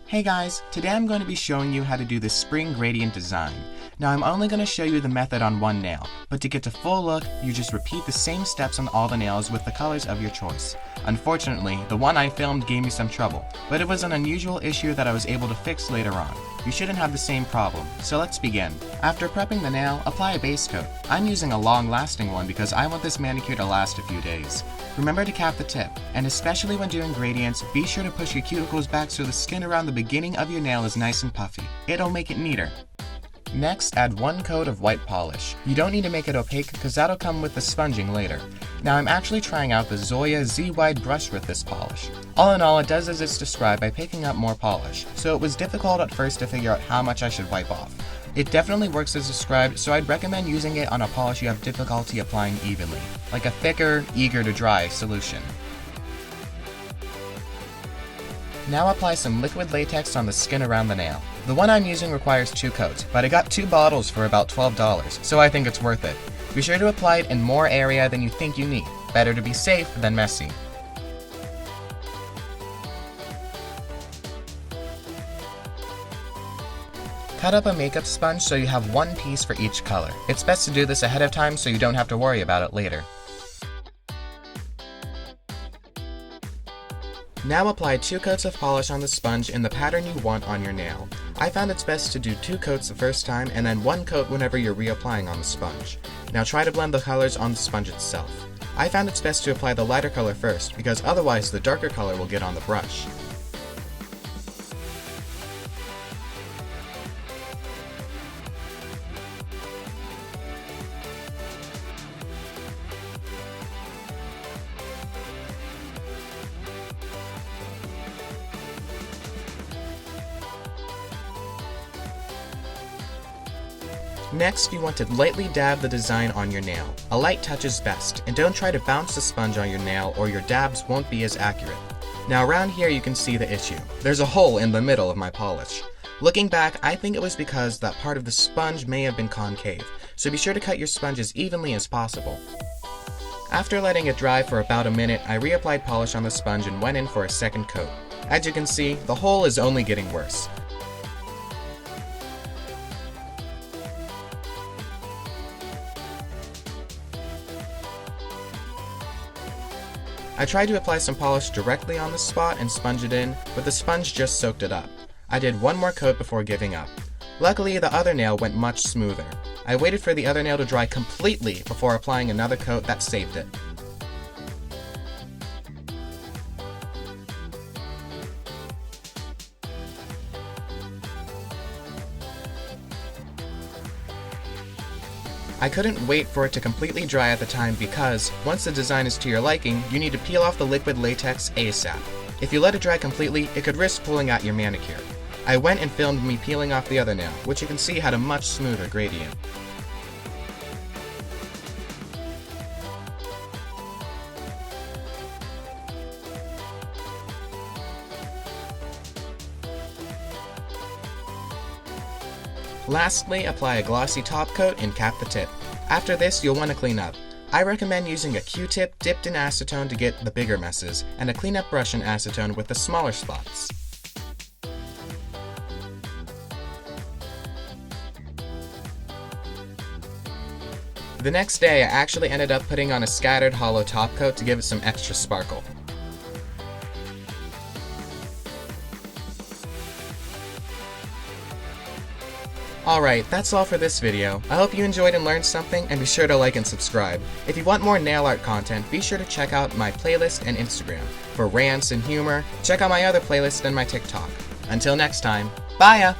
Hey guys, today I'm going to be showing you how to do the spring gradient design. Now I'm only going to show you the method on one nail, but to get to full look, you just repeat the same steps on all the nails with the colors of your choice. Unfortunately, the one I filmed gave me some trouble, but it was an unusual issue that I was able to fix later on. You shouldn't have the same problem, so let's begin. After prepping the nail, apply a base coat. I'm using a long-lasting one because I want this manicure to last a few days. Remember to cap the tip, and especially when doing gradients, be sure to push your cuticles back so the skin around the beginning of your nail is nice and puffy. It'll make it neater. Next, add one coat of white polish. You don't need to make it opaque because that'll come with the sponging later. Now I'm actually trying out the Zoya Z-Wide brush with this polish. All in all, it does as it's described by picking up more polish, so it was difficult at first to figure out how much I should wipe off. It definitely works as described, so I'd recommend using it on a polish you have difficulty applying evenly, like a thicker, eager to dry solution. Now apply some liquid latex on the skin around the nail. The one I'm using requires 2 coats, but I got 2 bottles for about $12, so I think it's worth it. Be sure to apply it in more area than you think you need. Better to be safe than messy. Cut up a makeup sponge so you have one piece for each color. It's best to do this ahead of time so you don't have to worry about it later. Now apply 2 coats of polish on the sponge in the pattern you want on your nail. I found it's best to do 2 coats the first time and then 1 coat whenever you're reapplying on the sponge. Now try to blend the colors on the sponge itself. I found it's best to apply the lighter color first because otherwise the darker color will get on the brush. Next, you want to lightly dab the design on your nail. A light touch is best, and don't try to bounce the sponge on your nail or your dabs won't be as accurate. Now around here you can see the issue. There's a hole in the middle of my polish. Looking back, I think it was because that part of the sponge may have been concave, so be sure to cut your sponge as evenly as possible. After letting it dry for about a minute, I reapplied polish on the sponge and went in for a second coat. As you can see, the hole is only getting worse. I tried to apply some polish directly on the spot and sponge it in, but the sponge just soaked it up. I did one more coat before giving up. Luckily, the other nail went much smoother. I waited for the other nail to dry completely before applying another coat that saved it. I couldn't wait for it to completely dry at the time because, once the design is to your liking, you need to peel off the liquid latex ASAP. If you let it dry completely, it could risk pulling out your manicure. I went and filmed me peeling off the other nail, which you can see had a much smoother gradient. Lastly, apply a glossy top coat and cap the tip. After this, you'll want to clean up. I recommend using a Q-tip dipped in acetone to get the bigger messes, and a cleanup brush in acetone with the smaller spots. The next day, I actually ended up putting on a scattered hollow top coat to give it some extra sparkle. Alright, that's all for this video. I hope you enjoyed and learned something, and be sure to like and subscribe. If you want more nail art content, be sure to check out my playlist and Instagram. For rants and humor, check out my other playlist and my TikTok. Until next time, bye ya!